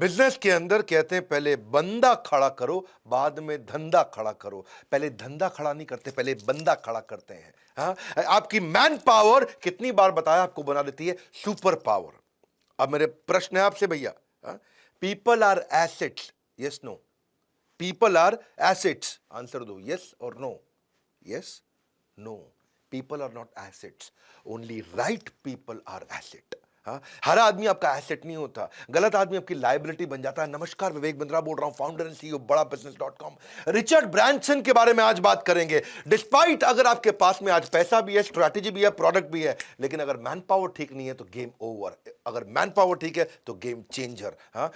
Business के अंदर कहते हैं पहले बंदा खड़ा करो, बाद में धंधा खड़ा करो। पहले धंधा खड़ा नहीं करते, पहले बंदा खड़ा करते हैं। हाँ, आपकी मैन पावर कितनी बार बताया आपको बना देती है सुपर पावर। अब मेरे प्रश्न है आपसे भैया, people are assets, yes no? People are assets, answer दो, यस और no? Yes, no, people are not assets, only right people are asset. हाँ, हर आदमी आपका एसेट नहीं होता, गलत आदमी आपकी लायबिलिटी बन जाता है। नमस्कार, विवेक बिंद्रा बोल रहा हूं, फाउंडर एंड सीईओ बड़ा बिजनेस.com। रिचर्ड ब्रांसन के बारे में आज बात करेंगे। डिस्पाइट अगर आपके पास में आज पैसा भी है, स्ट्रैटेजी भी है, प्रोडक्ट भी है, लेकिन अगर मैन पावर ठीक नहीं है तो गेम ओवर। अगर मैन पावर ठीक है तो गेम चेंजर। हाँ,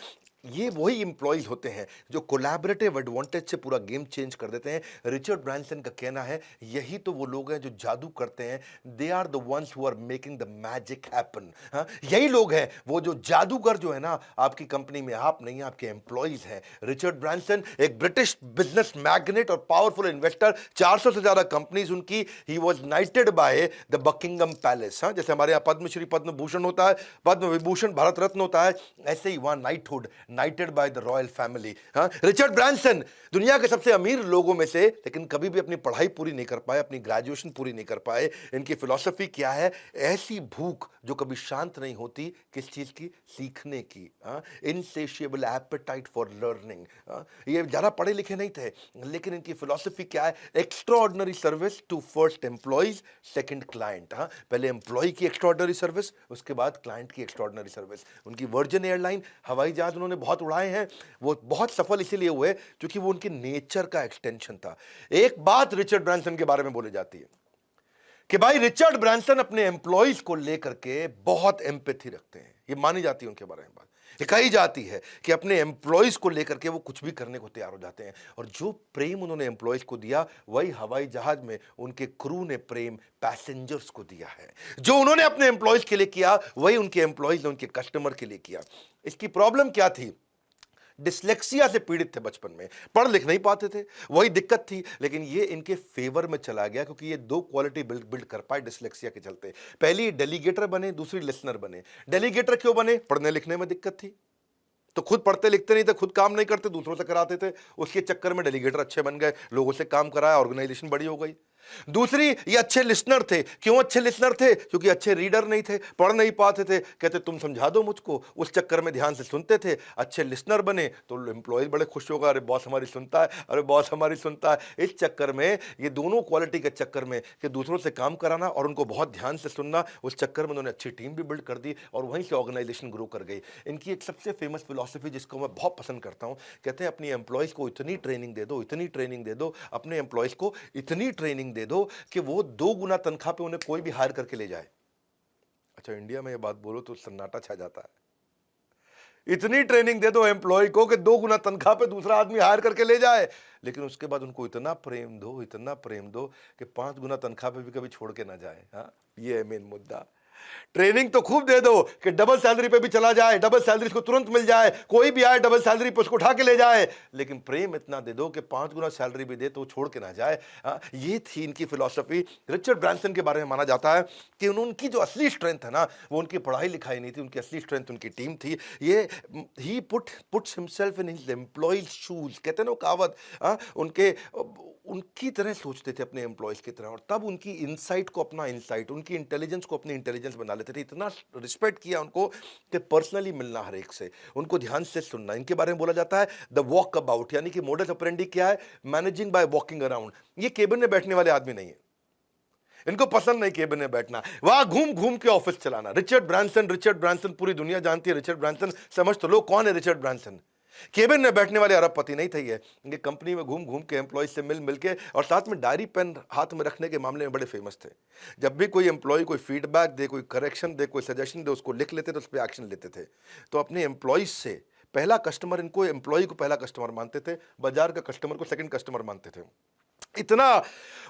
ये वही इंप्लॉइज होते हैं जो कोलैबोरेटिव एडवांटेज से पूरा गेम चेंज कर देते हैं। रिचर्ड ब्रांसन का कहना है यही तो वो लोग हैं जो जादू करते हैं। They are the ones who are making the magic happen. यही लोग हैं वो जो जादूगर जो है ना आपकी कंपनी में। आप नहीं, आपके एम्प्लॉइज हैं। रिचर्ड ब्रांसन एक ब्रिटिश बिजनेस मैग्नेट और पावरफुल इन्वेस्टर, 400 से ज्यादा कंपनीज उनकी। He was नाइटेड by the Buckingham palace. जैसे हमारे यहाँ पद्मश्री, पद्म भूषण होता है, पद्म विभूषण, भारत रत्न होता है, ऐसे ही वहां knighthood, नाइटेड by the royal family. Richard Branson दुनिया के सबसे अमीर लोगों में से, लेकिन कभी भी अपनी पढ़ाई पूरी नहीं कर पाए, अपनी ग्रेजुएशन पूरी नहीं कर पाए। इनकी फिलॉसफी क्या है? ऐसी भूख जो कभी शांत नहीं होती, किस चीज की? सीखने की। इनसेशिएबल एपेटाइट फॉर लर्निंग। ये ज्यादा पढ़े लिखे नहीं थे, लेकिन इनकी फिलॉसफी क्या है? Extraordinary service to first employees, second client. पहले एम्प्लॉय की एक्स्ट्राऑर्डिनरी सर्विस, उसके बाद क्लाइंट की एक्स्ट्राऑर्डिनरी सर्विस। उनकी वर्जिन एयरलाइन हवाई जहाज उन्होंने बहुत उड़ाए हैं, वो बहुत सफल इसीलिए हुए क्योंकि वो उनके नेचर का एक्सटेंशन था। एक बात रिचर्ड ब्रांसन के बारे में बोली जाती है कि भाई रिचर्ड ब्रांसन अपने एम्प्लॉइज को लेकर के बहुत एम्पैथी रखते हैं। ये मानी जाती है उनके बारे में बात, ये कही जाती है कि अपने एम्प्लॉइज को लेकर के वो कुछ भी करने को तैयार हो जाते हैं। और जो प्रेम उन्होंने एम्प्लॉइज को दिया, वही हवाई जहाज में उनके क्रू ने प्रेम पैसेंजर्स को दिया है। जो उन्होंने अपने एम्प्लॉइज के लिए किया, वही उनके एम्प्लॉइज ने उनके कस्टमर के लिए किया। इसकी प्रॉब्लम क्या थी? डिसलेक्सिया से पीड़ित थे बचपन में, पढ़ लिख नहीं पाते थे, वही दिक्कत थी। लेकिन ये इनके फेवर में चला गया क्योंकि ये दो क्वालिटी बिल्ड कर पाए डिसलेक्सिया के चलते। पहली डेलीगेटर बने, दूसरी लिसनर बने। डेलीगेटर क्यों बने? पढ़ने लिखने में दिक्कत थी, तो खुद पढ़ते लिखते नहीं थे, खुद काम नहीं करते, दूसरों से कराते थे। उसके चक्कर में डेलीगेटर अच्छे बन गए, लोगों से काम कराया, ऑर्गेनाइजेशन बड़ी हो गई। दूसरी, ये अच्छे लिसनर थे। क्यों अच्छे लिसनर थे? क्योंकि अच्छे रीडर नहीं थे, पढ़ नहीं पाते थे। कहते तुम समझा दो मुझको, उस चक्कर में ध्यान से सुनते थे। अच्छे लिसनर बने तो एम्प्लॉयज बड़े खुश होगा, अरे बॉस हमारी सुनता है, अरे बॉस हमारी सुनता है। इस चक्कर में, ये दोनों क्वालिटी के चक्कर में कि दूसरों से काम कराना और उनको बहुत ध्यान से सुनना, उस चक्कर में उन्होंने अच्छी टीम भी बिल्ड कर दी और वहीं से ऑर्गेनाइजेशन ग्रो कर गई। इनकी एक सबसे फेमस फिलॉसफी जिसको मैं बहुत पसंद करता हूं, कहते हैं अपनी एम्प्लॉयज को इतनी ट्रेनिंग दे दो, इतनी ट्रेनिंग दे दो, अपने एम्प्लॉयज को इतनी ट्रेनिंग दे दो कि वो 2 गुना तनख्वाह पे उन्हें कोई भी हायर करके ले जाए। अच्छा, इंडिया में ये बात बोलो तो सन्नाटा छा जाता है। इतनी ट्रेनिंग दे दो एम्प्लॉय को कि 2 गुना तनख्वाह पे दूसरा आदमी हायर करके ले जाए, लेकिन उसके बाद उनको इतना प्रेम दो, इतना प्रेम दो कि 5 गुना तनख्वाह पे भी कभी छोड़ के ना जाए। हाँ, ये है मेन मुद्दा। ट्रेनिंग तो खूब दे दो कि डबल सैलरी पे भी चला जाए, डबल सैलरी को तुरंत मिल जाए, कोई भी आए डबल सैलरी पे उसको उठा के ले जाए, लेकिन प्रेम इतना दे दो कि 5 गुना सैलरी भी दे तो छोड़ के ना जाए। ये थी इनकी फिलॉसफी। रिचर्ड ब्रांसन के बारे में माना जाता है कि उनकी जो असली स्ट्रेंथ है ना, वो उनकी पढ़ाई लिखाई नहीं थी, उनकी असली स्ट्रेंथ उनकी टीम थी। ये he puts himself in his employees shoes, कहते हैं ना वो कहावत। उनके उनकी तरह सोचते थे, अपने एम्प्लॉयज की तरह, और तब उनकी इनसाइट को अपना इनसाइट, उनकी इंटेलिजेंस को अपनी इंटेलिजेंस बना लेते थे। इतना रिस्पेक्ट किया उनको कि पर्सनली मिलना हर एक से, उनको ध्यान से सुनना। इनके बारे में बोला जाता है द वॉक अबाउट, यानी कि मोडस ऑपरेंडी क्या है? Managing by walking around. ये केबिन में बैठने वाले आदमी नहीं है, इनको पसंद नहीं केबिन में बैठना, वहां घूम घूम के ऑफिस चलाना। रिचर्ड ब्रांसन पूरी दुनिया जानती है रिचर्ड ब्रांसन। समझ तो लो कौन है रिचर्ड ब्रांसन। केबिन में बैठने वाले अरबपति नहीं थे ये कंपनी में घूम घूम के एम्प्लॉय से मिल के, और साथ में डायरी पेन हाथ में रखने के मामले में बड़े फेमस थे। जब भी कोई एम्प्लॉय कोई फीडबैक दे, कोई करेक्शन दे, कोई सजेशन दे, उसको लिख लेते थे, उस पर एक्शन लेते थे। तो अपने एम्प्लॉयज से पहला कस्टमर, इनको एम्प्लॉय को पहला कस्टमर मानते थे, बाजार का कस्टमर को सेकंड कस्टमर मानते थे। इतना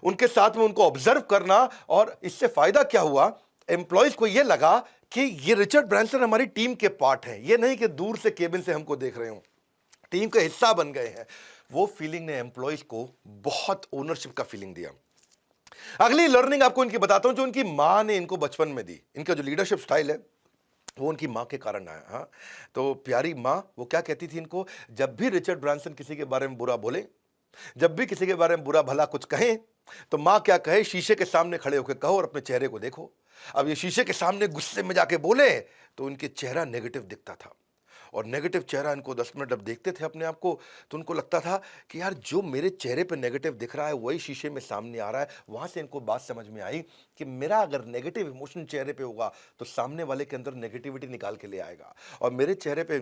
उनके साथ में उनको ऑब्जर्व करना, और इससे फायदा क्या हुआ? एम्प्लॉयज को यह लगा कि ये रिचर्ड ब्रांसन हमारी टीम के पार्ट है, ये नहीं कि दूर से केबिन से हमको देख रहे हो, टीम का हिस्सा बन गए हैं। वो फीलिंग ने एम्प्लॉयज को बहुत ओनरशिप का फीलिंग दिया। अगली लर्निंग आपको इनकी बताता हूं जो इनकी मां ने इनको बचपन में दी। इनका जो लीडरशिप स्टाइल है, वो उनकी माँ के कारण आया। हाँ, तो प्यारी माँ वो क्या कहती थी इनको, जब भी रिचर्ड ब्रांसन किसी के बारे में बुरा बोले, जब भी किसी के बारे में बुरा भला कुछ कहें, तो माँ क्या कहे, शीशे के सामने खड़े होकर कहो और अपने चेहरे को देखो। अब ये शीशे के सामने गुस्से में जाके बोले तो उनके चेहरा नेगेटिव दिखता था, और नेगेटिव चेहरा इनको 10 मिनट अब देखते थे अपने आप को, तो उनको लगता था कि यार जो मेरे चेहरे पे नेगेटिव दिख रहा है वही शीशे में सामने आ रहा है। वहां से इनको बात समझ में आई कि मेरा अगर नेगेटिव इमोशन चेहरे पे होगा तो सामने वाले के अंदर नेगेटिविटी निकाल के ले आएगा, और मेरे चेहरे पे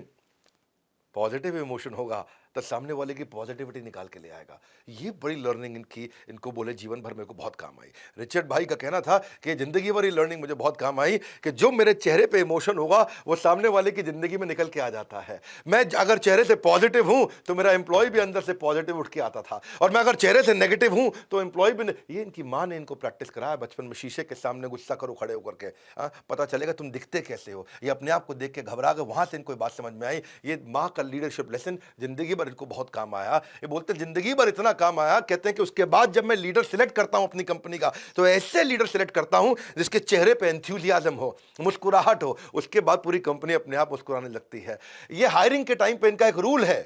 पॉजिटिव इमोशन होगा तो सामने वाले की पॉजिटिविटी निकाल के ले आएगा। ये बड़ी लर्निंग इनकी, इनको बोले जीवन भर मेरे को बहुत काम आई। रिचर्ड भाई का कहना था कि जिंदगी भर ये लर्निंग मुझे बहुत काम आई कि जो मेरे चेहरे पे इमोशन होगा वो सामने वाले की जिंदगी में निकल के आ जाता है। मैं अगर चेहरे से पॉजिटिव हूं तो मेरा एम्प्लॉय भी अंदर से पॉजिटिव उठ के आता था, और मैं अगर चेहरे से नेगेटिव हूं तो एम्प्लॉय भी ये इनकी माँ ने इनको प्रैक्टिस कराया बचपन में। शीशे के सामने गुस्सा करो खड़े होकर के, पता चलेगा तुम दिखते कैसे हो। ये अपने आप को देख के घबरा गए, वहां से इनको बात समझ में आई। ये माँ का लीडरशिप लेसन जिंदगी भर इनको बहुत काम आया। ये बोलते जिंदगी भर इतना काम आया, कहते हैं कि उसके बाद जब मैं लीडर सिलेक्ट करता हूं अपनी कंपनी का, तो ऐसे लीडर सिलेक्ट करता हूं जिसके चेहरे पे एंथुसियाज्म हो, मुस्कुराहट हो, उसके बाद पूरी कंपनी अपने आप मुस्कुराने लगती है। ये हायरिंग के टाइम पे इनका एक रूल है।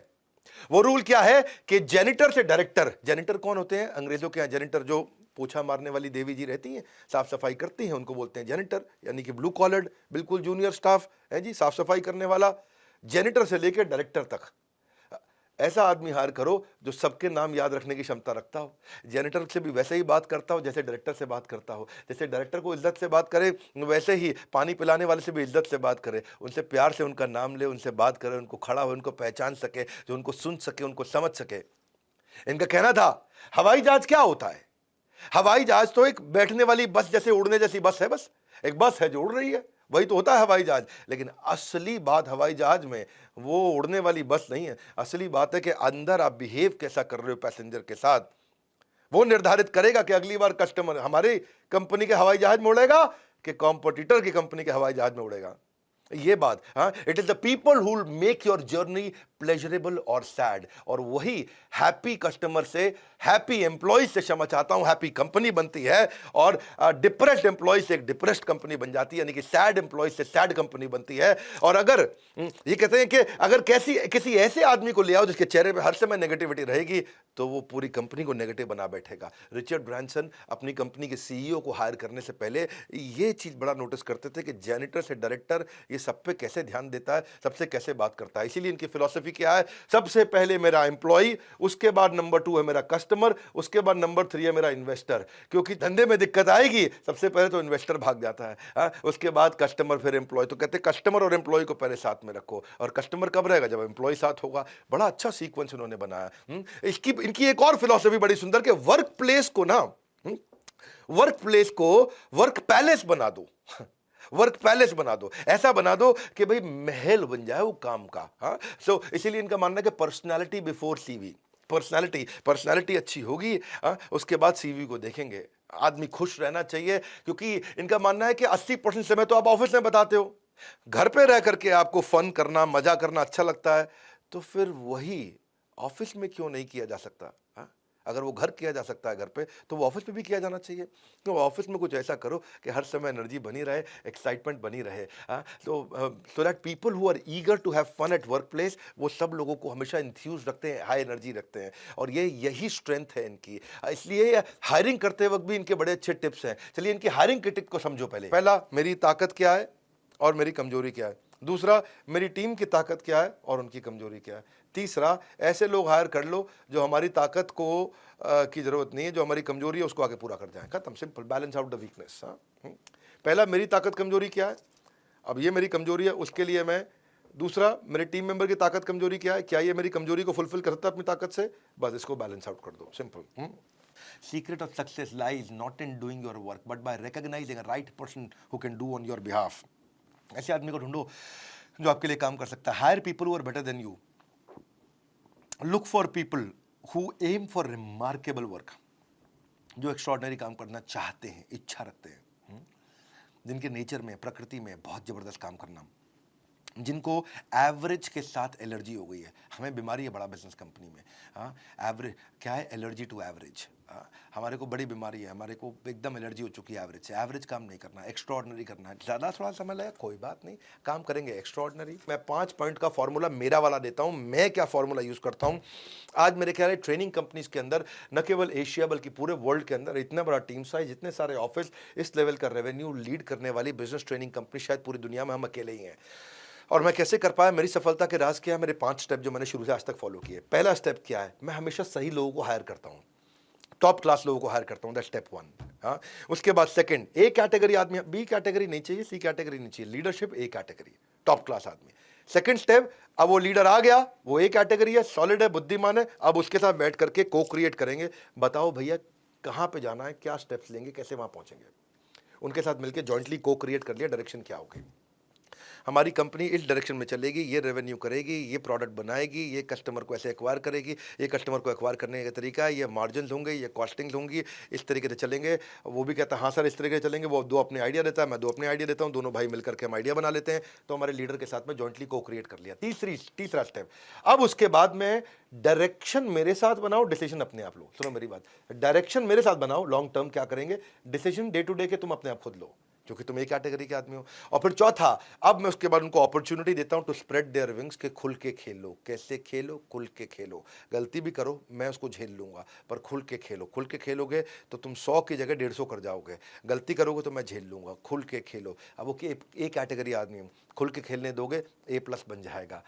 वो रूल क्या है कि जेनिटर से डायरेक्टर, जेनिटर कौन होते हैं अंग्रेजों के यहां, जेनिटर जो पोछा मारने वाली देवी जी रहती हैं, साफ सफाई करती हैं, उनको बोलते हैं जेनिटर, यानी कि ब्लू कॉलर्ड बिल्कुल जूनियर स्टाफ है जी, साफ सफाई करने वाला। जेनिटर से लेकर डायरेक्टर तक ऐसा आदमी हायर करो जो सबके नाम याद रखने की क्षमता रखता हो। जेनिटर से भी वैसे ही बात करता हो जैसे डायरेक्टर से बात करता हो, जैसे डायरेक्टर को इज्जत से बात करे वैसे ही पानी पिलाने वाले से भी इज्जत से बात करे, उनसे प्यार से उनका नाम ले, उनसे बात करे, उनको खड़ा हो, उनको पहचान सके, जो उनको सुन सके, उनको समझ सके। इनका कहना था हवाई जहाज क्या होता है, हवाई जहाज तो एक बैठने वाली बस जैसे उड़ने जैसी बस है, बस एक बस है जो उड़ रही है, वही तो होता है हवाई जहाज। लेकिन असली बात हवाई जहाज में वो उड़ने वाली बस नहीं है, असली बात है कि अंदर आप बिहेव कैसा कर रहे हो पैसेंजर के साथ, वो निर्धारित करेगा कि अगली बार कस्टमर हमारी कंपनी के हवाई जहाज में उड़ेगा कि कॉम्पिटिटर की कंपनी के हवाई जहाज में उड़ेगा। ये बात, हाँ, it is the people who make your journey pleasurable और सैड, और वही हैप्पी कस्टमर से, हैप्पी एम्प्लॉय से, क्षमा चाहता हूं, हैप्पी कंपनी बनती है, और डिप्रेस्ड एम्प्लॉय से एक डिप्रेस्ड कंपनी बन जाती है, यानी कि सैड एम्प्लॉय से सैड कंपनी बनती है। और अगर ये कहते हैं कि अगर किसी ऐसे आदमी को ले आओ जिसके चेहरे पे हर समय नेगेटिविटी रहेगी तो वो पूरी कंपनी को नेगेटिव बना बैठेगा। रिचर्ड ब्रांसन अपनी कंपनी के सीईओ को हायर करने से पहले ये चीज बड़ा नोटिस करते थे कि जेनिटर से डायरेक्टर ये सब पे कैसे ध्यान देता है, सबसे कैसे बात करता है। इसीलिए इनकी फिलॉसफी क्या है, सबसे पहले मेरा एम्प्लॉय, उसके बाद नंबर 2 है मेरा कस्टमर, उसके बाद नंबर 3 है मेरा इन्वेस्टर। क्योंकि धंधे में दिक्कत आएगी सबसे पहले तो इन्वेस्टर भाग जाता है, उसके बाद कस्टमर, फिर एम्प्लॉय। तो कहते हैं कस्टमर और एम्प्लॉय को पहले साथ में रखो, और कस्टमर कब रहेगा, जब एम्प्लॉय साथ होगा। बड़ा अच्छा सीक्वेंस उन्होंने बनाया। इनकी एक और फिलॉसफी बड़ी सुंदर कि वर्क प्लेस को ना, वर्क प्लेस को वर्क पैलेस बना दो, वर्क पैलेस बना दो, ऐसा बना दो कि भाई महल बन जाए वो काम का। हाँ, सो इसीलिए इनका मानना है कि पर्सनालिटी बिफोर सीवी, पर्सनालिटी अच्छी होगी, उसके बाद सीवी को देखेंगे। आदमी खुश रहना चाहिए, क्योंकि इनका मानना है कि 80% समय तो आप ऑफिस में बताते हो, घर पे रह करके आपको फन करना, मजा करना अच्छा लगता है, तो फिर वही ऑफिस में क्यों नहीं किया जा सकता। अगर वो घर किया जा सकता है घर पे, तो वो ऑफिस में भी किया जाना चाहिए। तो ऑफिस में कुछ ऐसा करो कि हर समय एनर्जी बनी रहे, एक्साइटमेंट बनी रहे। So that people who are eager to have fun at work place, वो सब लोगों को हमेशा इंथ्यूज रखते हैं, हाई एनर्जी रखते हैं, और यही स्ट्रेंथ है इनकी। इसलिए हायरिंग करते वक्त भी इनके बड़े अच्छे टिप्स हैं। चलिए इनकी हायरिंग के टिप को समझो। पहला, मेरी ताकत क्या है और मेरी कमजोरी क्या है। दूसरा, मेरी टीम की ताकत क्या है और उनकी कमजोरी क्या है। तीसरा, ऐसे लोग हायर कर लो जो हमारी ताकत को की जरूरत नहीं है, जो हमारी कमजोरी है उसको आगे पूरा कर जाए। खत्म, simple, balance out the weakness. पहला, मेरी ताकत कमजोरी क्या है, अब ये मेरी कमजोरी है, उसके लिए मैं। दूसरा, मेरे टीम मेंबर की ताकत कमजोरी क्या है, क्या ये मेरी कमजोरी को फुलफिल करता है अपनी ताकत से, बस इसको बैलेंस आउट कर दो, simple. Secret of success lies not in doing your work, but by recognizing a right person who can do on your behalf. ऐसे आदमी को ढूंढो जो आपके लिए काम कर सकता है। Hire people who are better than you, look for people who aim for remarkable work, जो एक्स्ट्रॉर्डनरी काम करना चाहते हैं, इच्छा रखते हैं, जिनके नेचर में, प्रकृति में बहुत जबरदस्त काम करना, जिनको एवरेज के साथ एलर्जी हो गई है। हमें बीमारी है बड़ा बिजनेस कंपनी में, हाँ, एवरेज क्या है, एलर्जी टू एवरेज। हमारे को बड़ी बीमारी है, हमारे को एकदम एलर्जी हो चुकी है एवरेज से। एवरेज काम नहीं करना, एक्स्ट्रॉर्डनरी करना है। ज़्यादा थोड़ा समय लगेगा, कोई बात नहीं, काम करेंगे एक्स्ट्रॉर्डनरी। मैं 5 पॉइंट का फॉर्मूला मेरा वाला देता हूँ, मैं क्या फॉर्मूला यूज़ करता हूँ। आज मेरे ख्याल है ट्रेनिंग कंपनीज के अंदर न केवल एशिया बल्कि पूरे वर्ल्ड के अंदर इतना बड़ा टीम साइज, इतने सारे ऑफिस, इस लेवल का रेवेन्यू लीड करने वाली बिजनेस ट्रेनिंग कंपनी शायद पूरी दुनिया में हम अकेले ही हैं। और मैं कैसे कर पाया, मेरी सफलता के राज क्या है, मेरे 5 स्टेप जो मैंने शुरू से आज तक फॉलो किए। पहला स्टेप क्या है, मैं हमेशा सही लोगों को हायर करता हूँ, टॉप क्लास लोगों को हायर करता हूँ, दैट स्टेप 1। हाँ, उसके बाद सेकंड, ए कैटेगरी आदमी, बी कैटेगरी नहीं चाहिए, सी कैटेगरी नहीं चाहिए, leadership A category, top class आदमी। सेकंड स्टेप, अब वो लीडर आ गया, वो ए कैटेगरी है, सॉलिड है, बुद्धिमान है, अब उसके साथ बैठ करके को क्रिएट करेंगे। बताओ भैया कहाँ पे जाना है, क्या स्टेप्स लेंगे, कैसे वहां पहुंचेंगे। उनके साथ मिलकर जॉइंटली को क्रिएट कर लिया, डायरेक्शन क्या होगी, हमारी कंपनी इस डायरेक्शन में चलेगी, ये रेवेन्यू करेगी, ये प्रोडक्ट बनाएगी, ये कस्टमर को ऐसे एक्वायर करेगी, ये कस्टमर को एक्वायर करने का तरीका है, ये मार्जिन होंगे, ये कॉस्टिंग होंगी, इस तरीके से चलेंगे। वो भी कहता है हाँ सर इस तरीके से चलेंगे, वो 2 अपने आइडिया देता है, मैं 2 अपने आइडिया देता हूँ, दोनों भाई मिलकर के हम आइडिया बना लेते हैं। तो हमारे लीडर के साथ में जॉइंटली को क्रिएट कर लिया। तीसरा स्टेप, अब उसके बाद में डायरेक्शन मेरे साथ बनाओ, डिसीजन अपने आप लो। सुनो मेरी बात, डायरेक्शन मेरे साथ बनाओ, लॉन्ग टर्म क्या करेंगे, डिसीजन डे टू डे के तुम अपने आप खुद लो, क्योंकि तुम एक कैटेगरी के आदमी हो। और फिर चौथा, अब मैं उसके बाद उनको अपॉर्चुनिटी देता हूं टू स्प्रेड देयर विंग्स, के खुल के खेलो। कैसे खेलो, खुल के खेलो। गलती भी करो मैं उसको झेल लूंगा, पर खुल के खेलो। खुल के खेलोगे तो तुम 100 की जगह 150 कर जाओगे, गलती करोगे तो मैं झेल लूंगा। खुल के खेलो। अब वो ए कैटेगरी आदमी हूं, खुल के खेलने दोगे A+ बन जाएगा।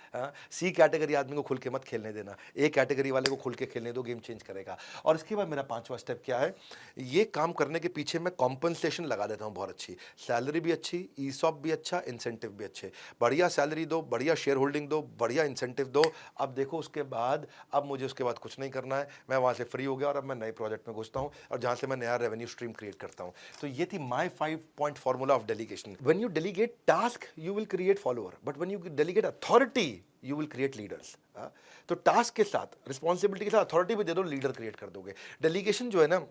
सी कैटेगरी आदमी को खुल के मत खेलने देना, ए कैटेगरी वाले को खुल के खेलने दो, गेम चेंज करेगा। और इसके बाद मेरा 5वां स्टेप क्या है, ये काम करने के पीछे मैं कॉम्पनसेशन लगा देता हूं बहुत अच्छी, सैलरी भी अच्छी, ईसॉप भी अच्छा, इंसेंटिव भी अच्छे। बढ़िया सैलरी दो, बढ़िया शेयर होल्डिंग दो, बढ़िया इंसेंटिव दो। अब देखो उसके बाद, अब मुझे उसके बाद कुछ नहीं करना है, मैं वहां से फ्री हो गया और अब मैं नए प्रोजेक्ट में घुसता हूं और जहां से मैं नया रेवेन्यू स्ट्रीम क्रिएट करता हूं। तो ये थी my 5 point formula of delegation. When you delegate task you will create follower, but when you delegate authority you will create leaders. तो टास्क के साथ, रिस्पॉन्सिबिलिटी के साथ अथॉरिटी भी दे दो, लीडर क्रिएट कर दोगे। डेलीगेशन जो है ना,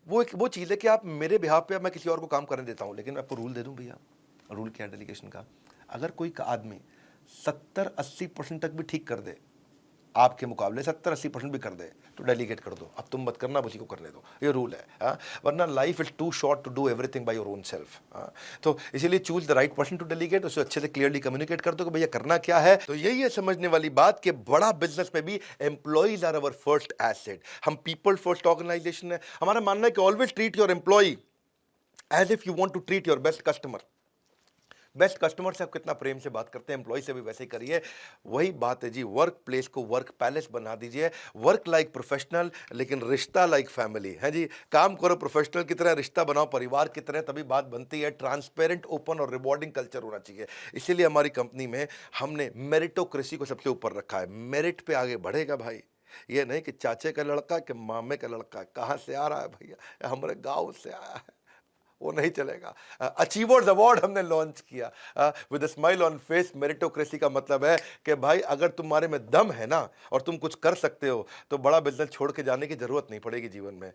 वो चीज़ है कि आप मेरे बिहाफ पे, मैं किसी और को काम करने देता हूँ, लेकिन मैं आपको रूल दे दूँ भैया। रूल क्या है डेलीगेशन का, अगर कोई आदमी 70-80% तक भी ठीक कर दे, आपके मुकाबले 70-80% भी कर दे, तो डेलीगेट कर दो। अब तुम मत करना, उसी को करने दो, ये रूल है। वरना life is too short to do everything by your own self. तो इसीलिए choose the right person to delegate, उसे अच्छे से क्लियरली कम्युनिकेट कर दो कि भैया करना क्या है। तो यही है समझने वाली बात कि बड़ा बिजनेस में भी employees are our first asset. हम पीपल फर्स्ट ऑर्गेनाइजेशन है। हमारा मानना है कि always treat your employee as if you want to treat your best customer. Best customer से आप कितना प्रेम से बात करते हैं, एम्प्लॉय से भी वैसे ही करिए। वही बात है जी, वर्क प्लेस को वर्क पैलेस बना दीजिए। वर्क लाइक प्रोफेशनल, लेकिन रिश्ता लाइक फैमिली है जी। काम करो प्रोफेशनल की तरह, रिश्ता बनाओ परिवार की तरह, तभी बात बनती है। ट्रांसपेरेंट, ओपन और रिवॉर्डिंग कल्चर होना चाहिए। इसीलिए हमारी कंपनी में हमने मेरिटोक्रेसी को सबसे ऊपर रखा है। मेरिट पे आगे बढ़ेगा भाई, ये नहीं कि चाचे का लड़का कि मामे का लड़का कहाँ से आ रहा है भैया, हमारे गाँव से आया है, वो नहीं चलेगा। अचीवर्स अवार्ड हमने लॉन्च किया with smile on face. Meritocracy का मतलब है कि भाई अगर तुम्हारे में दम है ना और तुम कुछ कर सकते हो, तो बड़ा बिजनेस छोड़ के जाने की जरूरत नहीं पड़ेगी जीवन में।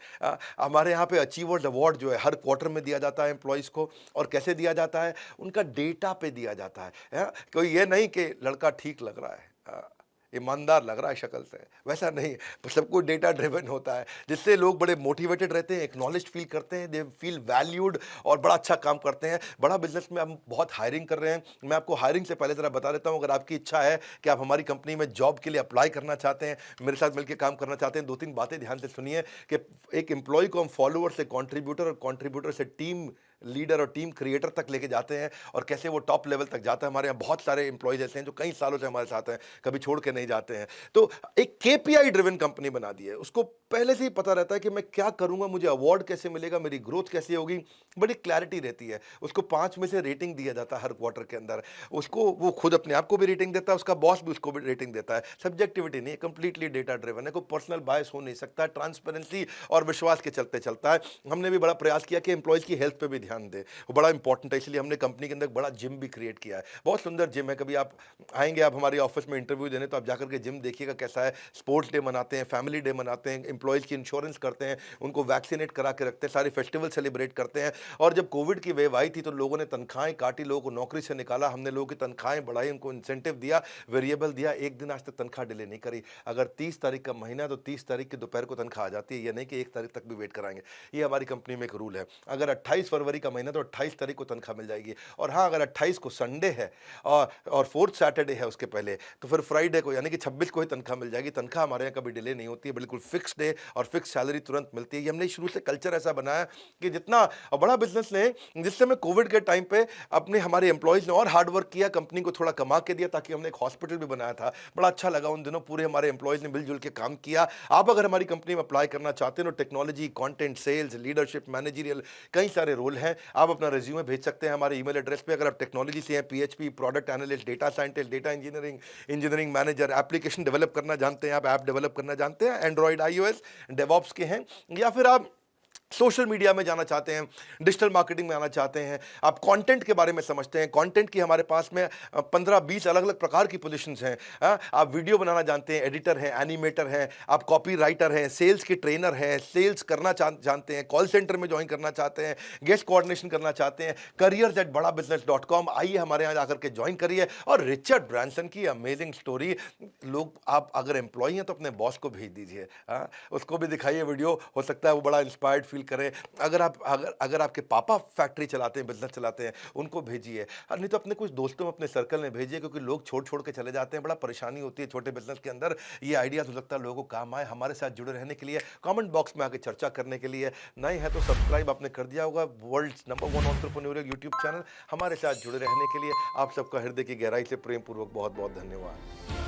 हमारे यहाँ पे अचीवर्स अवार्ड जो है हर क्वार्टर में दिया जाता है एम्प्लॉयज़ को। और कैसे दिया जाता है, उनका डेटा पे दिया जाता है। कोई ये नहीं कि लड़का ठीक लग रहा है, ईमानदार लग रहा है शक्ल से, वैसा नहीं। सब कुछ डेटा ड्रिवन होता है, जिससे लोग बड़े मोटिवेटेड रहते हैं, एक्नॉलेज फील करते हैं, दे फील वैल्यूड और बड़ा अच्छा काम करते हैं। बड़ा बिजनेस में हम बहुत हायरिंग कर रहे हैं। मैं आपको हायरिंग से पहले ज़रा बता देता हूँ, अगर आपकी इच्छा है कि आप हमारी कंपनी में जॉब के लिए अप्लाई करना चाहते हैं, मेरे साथ मिलकर काम करना चाहते हैं, 2-3 बातें ध्यान से सुनिए कि एक एम्प्लॉय को हम फॉलोअर से कॉन्ट्रीब्यूटर और कॉन्ट्रीब्यूटर से टीम लीडर और टीम क्रिएटर तक लेके जाते हैं, और कैसे वो टॉप लेवल तक जाता है। हमारे यहाँ बहुत सारे एम्प्लॉयज ऐसे हैं जो कई सालों से हमारे साथ हैं, कभी छोड़ के नहीं जाते हैं। तो एक KPI ड्रिवन कंपनी बना दी है। उसको पहले से ही पता रहता है कि मैं क्या करूंगा, मुझे अवार्ड कैसे मिलेगा, मेरी ग्रोथ कैसे होगी, बड़ी क्लैरिटी रहती है। उसको 5 में से रेटिंग दिया जाता है हर क्वार्टर के अंदर। उसको वो खुद अपने आप को भी रेटिंग देता है, उसका बॉस भी उसको भी रेटिंग देता है। सब्जेक्टिविटी नहीं है, कंप्लीटली डेटा ड्रिवन है, कोई पर्सनल बायस हो नहीं सकता। ट्रांसपेरेंसी और विश्वास के चलते चलता है। हमने भी बड़ा प्रयास किया कि एम्प्लॉयज की हेल्थ पे भी ध्यान दे, वो बड़ा इंपॉर्टेंट है। इसलिए हमने कंपनी के अंदर बड़ा जिम भी क्रिएट किया है, बहुत सुंदर जिम है। कभी आप आएंगे, आप हमारे ऑफिस में इंटरव्यू देने, तो आप जाकर के जिम देखिएगा कैसा है। स्पोर्ट्स डे मनाते हैं, फैमिली डे मनाते हैं, एम्प्लॉयज़ की इंश्योरेंस करते हैं, उनको वैक्सीनेट करा के रखते हैं, सारे फेस्टिवल सेलिब्रेट करते हैं। और जब कोविड की वेव आई थी तो लोगों ने तनख्वाहें काटी, लोगों को नौकरी से निकाला, हमने लोगों की तनख्वाहें बढ़ाई, उनको इंसेंटिव दिया, वेरिएबल दिया, एक दिन आज तक तनख्वाह डिले नहीं करी। अगर 30 तारीख का महीना है तो 30 तारीख की दोपहर को तनख्वाह आ जाती है, ये नहीं कि 1 तारीख तक भी वेट कराएंगे। ये हमारी कंपनी में एक रूल है। अगर 28 फरवरी का महीना तो 28 तारीख को तनख्वाह मिल जाएगी। और हाँ, अगर 28 को संडे है और फोर्थ सैटरडे है उसके पहले, तो फिर फ्राइडे को यानी कि 26 को ही तनख्वाह मिल जाएगी। तनख्वाह हमारे यहाँ कभी डिले नहीं होती है, बिल्कुल फिक्स डे और फिक्स सैलरी तुरंत मिलती है। ये हमने शुरू से कल्चर ऐसा बनाया कि जितना बड़ा बिजनेस लें, जिससे मैं कोविड के टाइम पे अपने हमारे एम्प्लॉयज़ ने और हार्ड वर्क किया, कंपनी को थोड़ा कमा के दिया, ताकि हमने एक हॉस्पिटल भी बनाया था। बड़ा अच्छा लगा उन दिनों, पूरे हमारे एम्प्लॉयज़ ने मिलजुल के काम किया। आप अगर हमारी कंपनी में अप्लाई करना चाहते हैं तो technology, content, sales, leadership, managerial कई सारे रोल हैं। आप अपना रिज्यूमे भेज सकते हैं हमारे ईमेल एड्रेस पे। अगर आप टेक्नोलॉजी से हैं, PHP, product analyst, data scientist, data engineering, engineering manager, application develop करना जानते हैं, आप ऐप डेवलप करना जानते हैं, एंड्रॉइड, आईओएस, डेवऑप्स के हैं, या फिर आप सोशल मीडिया में जाना चाहते हैं, डिजिटल मार्केटिंग में आना चाहते हैं, आप कंटेंट के बारे में समझते हैं, कंटेंट की हमारे पास में 15-20 अलग-अलग प्रकार की पोजीशंस हैं। आप वीडियो बनाना जानते हैं, एडिटर हैं, एनिमेटर हैं, आप कॉपी राइटर हैं, सेल्स के ट्रेनर हैं, सेल्स करना जानते हैं, कॉल सेंटर में ज्वाइन करना चाहते हैं, गेस्ट कोऑर्डिनेशन करना चाहते हैं, careers@badabusiness.com, आइए हमारे यहाँ जाकर के ज्वाइन करिए। और रिचर्ड ब्रांसन की अमेजिंग स्टोरी, लोग, आप अगर एम्प्लॉई हैं तो अपने बॉस को भेज दीजिए, उसको भी दिखाइए वीडियो, हो सकता है वो बड़ा इंस्पायर्ड फील करें। अगर आपके पापा फैक्ट्री चलाते हैं, बिजनेस चलाते हैं, उनको भेजिए। और नहीं तो अपने कुछ दोस्तों में, अपने सर्कल में भेजिए, क्योंकि लोग छोड़ के चले जाते हैं, बड़ा परेशानी होती है छोटे बिजनेस के अंदर। ये आइडिया हो सकता है लोगों को काम आए। हमारे साथ जुड़े रहने के लिए, कमेंट बॉक्स में आके चर्चा करने के लिए, नए हैं तो सब्सक्राइब आपने कर दिया होगा, world's number 1 entrepreneurial YouTube channel. हमारे साथ जुड़े रहने के लिए आप सबका हृदय की गहराई से प्रेम पूर्वक बहुत बहुत धन्यवाद।